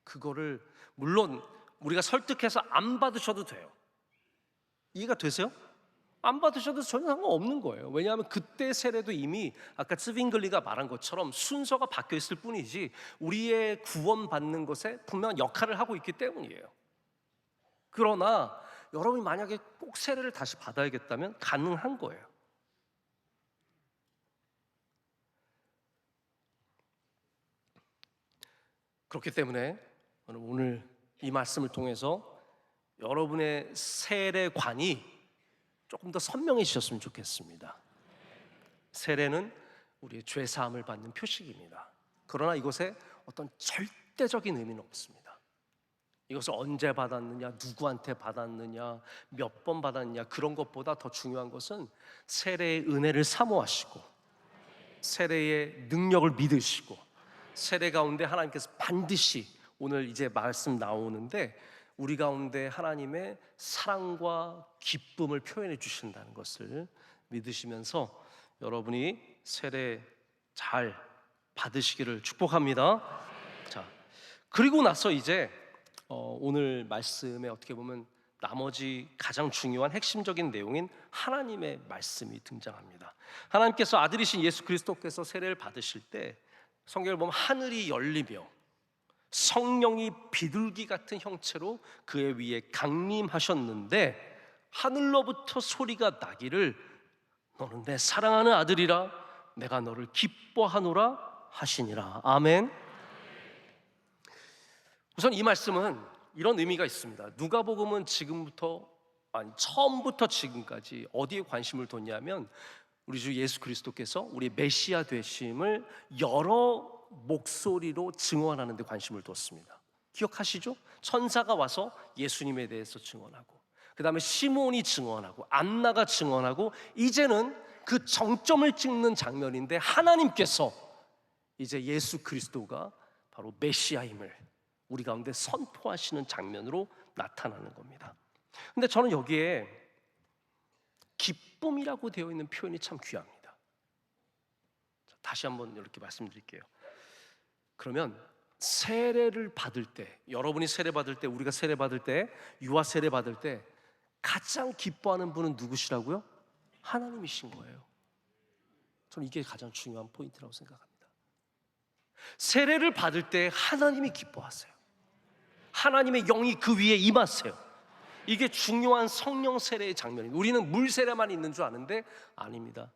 Speaker 4: 그거를 물론 우리가 설득해서 안 받으셔도 돼요. 이해가 되세요? 안 받으셔도 전혀 상관없는 거예요. 왜냐하면 그때 세례도 이미 아까 스빙글리가 말한 것처럼 순서가 바뀌어 있을 뿐이지 우리의 구원받는 것에 분명 역할을 하고 있기 때문이에요. 그러나 여러분이 만약에 꼭 세례를 다시 받아야겠다면 가능한 거예요. 그렇기 때문에 오늘 이 말씀을 통해서 여러분의 세례관이 조금 더 선명해지셨으면 좋겠습니다. 세례는 우리의 죄 사함을 받는 표식입니다. 그러나 이것에 어떤 절대적인 의미는 없습니다. 이것을 언제 받았느냐, 누구한테 받았느냐, 몇 번 받았느냐, 그런 것보다 더 중요한 것은 세례의 은혜를 사모하시고 세례의 능력을 믿으시고 세례 가운데 하나님께서 반드시 오늘 이제 말씀 나오는데 우리 가운데 하나님의 사랑과 기쁨을 표현해 주신다는 것을 믿으시면서 여러분이 세례 잘 받으시기를 축복합니다. 자, 그리고 나서 이제 오늘 말씀에 어떻게 보면 나머지 가장 중요한 핵심적인 내용인 하나님의 말씀이 등장합니다. 하나님께서 아들이신 예수 그리스도께서 세례를 받으실 때 성경을 보면 하늘이 열리며 성령이 비둘기 같은 형체로 그의 위에 강림하셨는데 하늘로부터 소리가 나기를 너는 내 사랑하는 아들이라 내가 너를 기뻐하노라 하시니라. 아멘. 우선 이 말씀은 이런 의미가 있습니다. 누가복음은 처음부터 지금까지 어디에 관심을 뒀냐면 우리 주 예수 그리스도께서 우리 메시아 되심을 여러 목소리로 증언하는 데 관심을 뒀습니다. 기억하시죠? 천사가 와서 예수님에 대해서 증언하고 그 다음에 시몬이 증언하고 안나가 증언하고 이제는 그 정점을 찍는 장면인데 하나님께서 이제 예수 그리스도가 바로 메시아임을 우리 가운데 선포하시는 장면으로 나타나는 겁니다. 근데 저는 여기에 기쁨이라고 되어 있는 표현이 참 귀합니다. 다시 한번 이렇게 말씀드릴게요. 그러면 세례를 받을 때, 여러분이 세례 받을 때, 우리가 세례 받을 때, 유아 세례 받을 때 가장 기뻐하는 분은 누구시라고요? 하나님이신 거예요. 저는 이게 가장 중요한 포인트라고 생각합니다. 세례를 받을 때 하나님이 기뻐하세요. 하나님의 영이 그 위에 임하세요. 이게 중요한 성령 세례의 장면입니다. 우리는 물 세례만 있는 줄 아는데 아닙니다.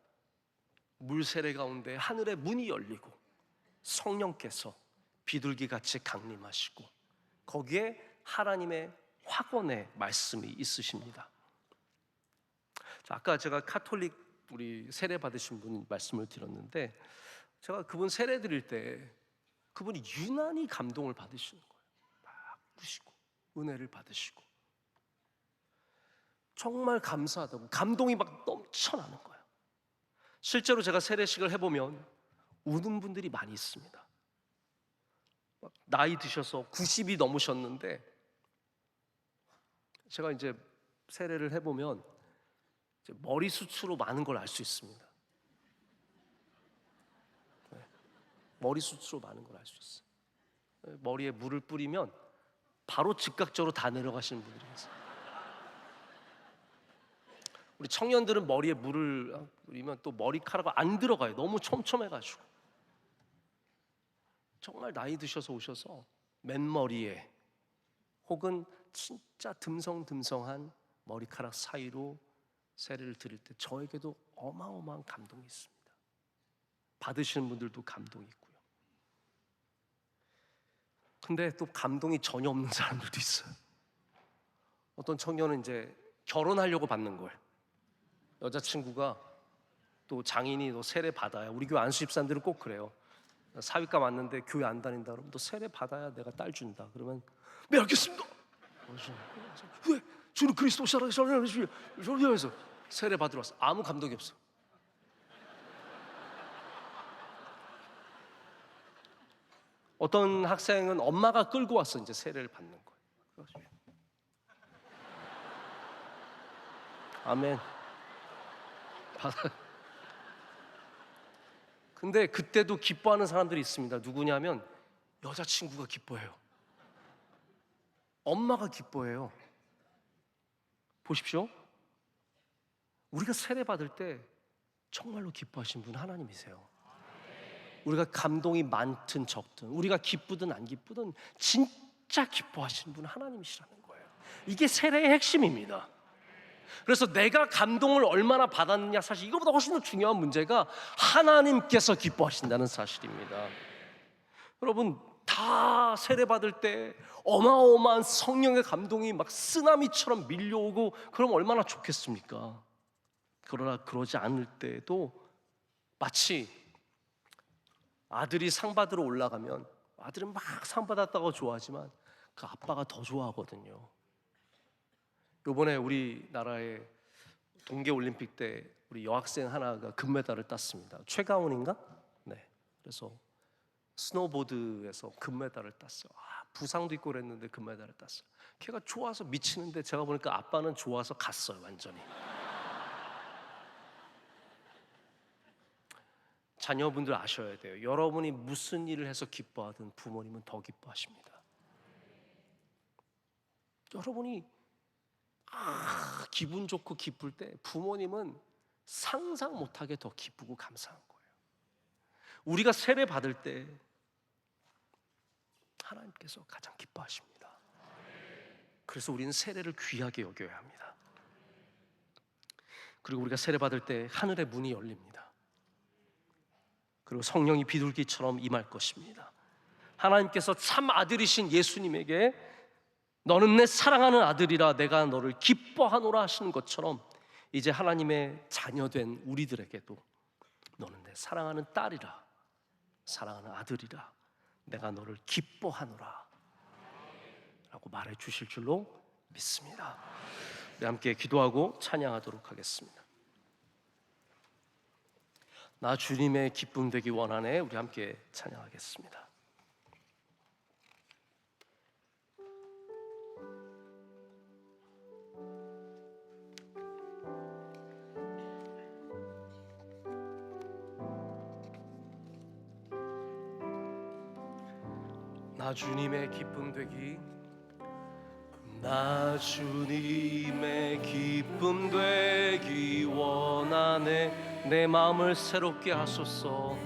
Speaker 4: 물 세례 가운데 하늘의 문이 열리고 성령께서 비둘기같이 강림하시고 거기에 하나님의 확언의 말씀이 있으십니다. 자, 아까 제가 카톨릭 우리 세례 받으신 분 말씀을 드렸는데 제가 그분 세례 드릴 때 그분이 유난히 감동을 받으시는 거예요. 막 우시고 은혜를 받으시고 정말 감사하다고 감동이 막 넘쳐나는 거예요. 실제로 제가 세례식을 해보면 우는 분들이 많이 있습니다. 나이 드셔서 90이 넘으셨는데 제가 이제 세례를 해보면 이제 머리숱으로 많은 걸 알 수 있습니다. 머리숱으로 많은 걸 알 수 있어요. 머리에 물을 뿌리면 바로 즉각적으로 다 내려가시는 분들이 있어요. 우리 청년들은 머리에 물을 뿌리면 또 머리카락이 안 들어가요. 너무 촘촘해가지고. 정말 나이 드셔서 오셔서 맨머리에 혹은 진짜 듬성듬성한 머리카락 사이로 세례를 드릴 때 저에게도 어마어마한 감동이 있습니다. 받으시는 분들도 감동이 있고요. 근데 또 감동이 전혀 없는 사람들도 있어요. 어떤 청년은 이제 결혼하려고 받는 거예요. 여자친구가 또 장인이 너 세례 받아야, 우리 교회 안수 집사님들은 꼭 그래요. 사위감 왔는데 교회 안 다닌다 그러면 너 세례 받아야 내가 딸 준다. 그러면 네 알겠습니다. 왜? 주는 그리스도 살아계셔서 세례 받으러 왔어. 아무 감동이 없어. 어떤 학생은 엄마가 끌고 와서 이제 세례를 받는 거예요. 아멘. 받아. 근데 그때도 기뻐하는 사람들이 있습니다. 누구냐면 여자친구가 기뻐해요. 엄마가 기뻐해요. 보십시오. 우리가 세례 받을 때 정말로 기뻐하신 분 하나님이세요. 우리가 감동이 많든 적든 우리가 기쁘든 안 기쁘든 진짜 기뻐하시는 분 하나님이시라는 거예요. 이게 세례의 핵심입니다. 그래서 내가 감동을 얼마나 받았느냐, 사실 이거보다 훨씬 더 중요한 문제가 하나님께서 기뻐하신다는 사실입니다. 여러분, 다 세례받을 때 어마어마한 성령의 감동이 막 쓰나미처럼 밀려오고 그럼 얼마나 좋겠습니까? 그러나 그러지 않을 때에도 마치 아들이 상 받으러 올라가면 아들은 막 상 받았다고 좋아하지만 그 아빠가 더 좋아하거든요. 이번에 우리나라의 동계올림픽 때 우리 여학생 하나가 금메달을 땄습니다. 최가훈인가? 네. 그래서 스노보드에서 금메달을 땄어요. 부상도 있고 그랬는데 금메달을 땄어요. 걔가 좋아서 미치는데 제가 보니까 아빠는 좋아서 갔어요, 완전히. 자녀분들 아셔야 돼요. 여러분이 무슨 일을 해서 기뻐하든 부모님은 더 기뻐하십니다. 여러분이 기분 좋고 기쁠 때 부모님은 상상 못하게 더 기쁘고 감사한 거예요. 우리가 세례 받을 때 하나님께서 가장 기뻐하십니다. 그래서 우리는 세례를 귀하게 여겨야 합니다. 그리고 우리가 세례 받을 때 하늘의 문이 열립니다. 그리고 성령이 비둘기처럼 임할 것입니다. 하나님께서 참 아들이신 예수님에게 너는 내 사랑하는 아들이라 내가 너를 기뻐하노라 하시는 것처럼 이제 하나님의 자녀된 우리들에게도 너는 내 사랑하는 딸이라, 사랑하는 아들이라 내가 너를 기뻐하노라 라고 말해 주실 줄로 믿습니다. 우리 함께 기도하고 찬양하도록 하겠습니다. 나 주님의 기쁨 되기 원하네. 우리 함께 찬양하겠습니다. 나 주님의 기쁨 되기, 나 주님의 기쁨 되기 원하네. 내 마음을 새롭게 하소서.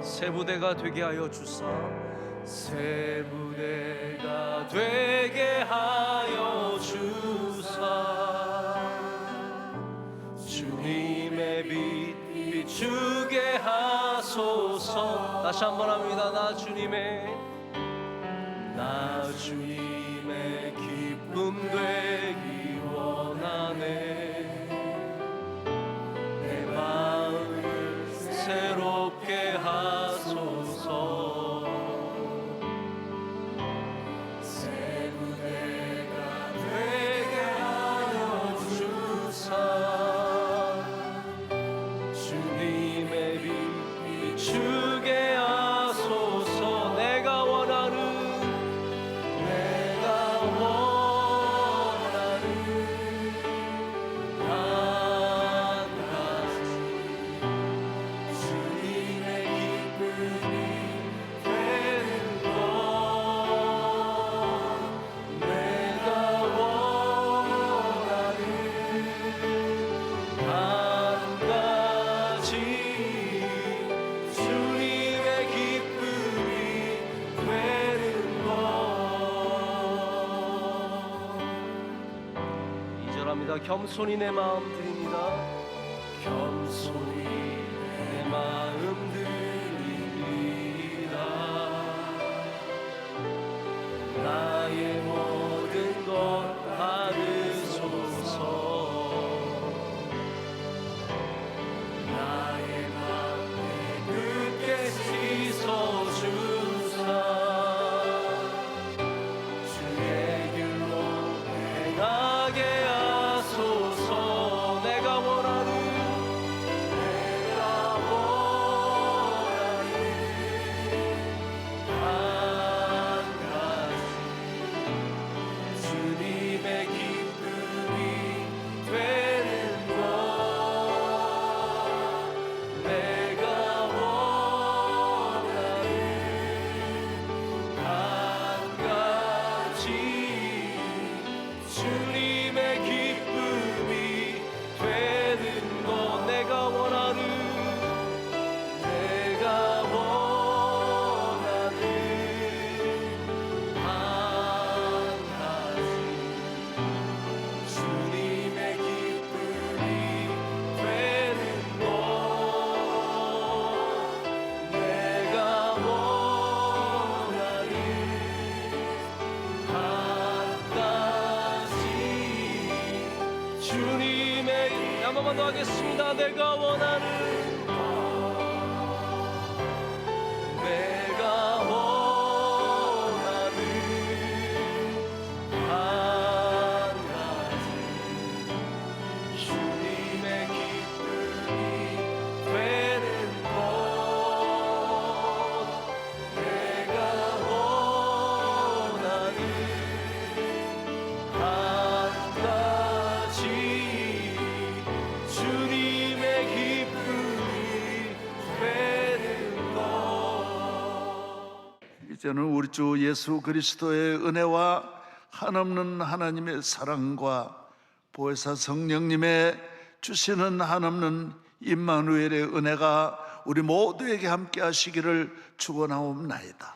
Speaker 4: 새 부대가 되게 하여 주사, 새 부대가 되게 하여 주사. 주님의 빛 비추게 하소서. 다시 한번 합니다. 나 주님의 기쁨 되기 원하네. 내 마음을 새롭게 하소서. 새 부대가 되게 하여 주사. 주님의 빛 비추게 하소서. 내가 원하는 한 가지, 주님의 기쁨이 되는 것. 내가 원하는 한 가지, 주님의 기쁨이 되는 것. 2절합니다. 겸손히 내 마음 드립니다. 겸손히 내 마음 드립니다. 나의 모든 것 받으소서. 나의 맘에 굳게 씻어주사. 주의 길로 행하게 하소서. 내가 원하는 한 번만 더 하겠습니다. 내가 원하는 한 가지 주님의 기쁨이 되는 것 내가 원하는 한 가지 주님의 기쁨이 되는 것
Speaker 5: 이제는 우리 주 예수 그리스도의 은혜와 한없는 하나님의 사랑과 보혜사 성령님의 주시는 한없는 임마누엘의 은혜가 우리 모두에게 함께 하시기를 축원하옵나이다.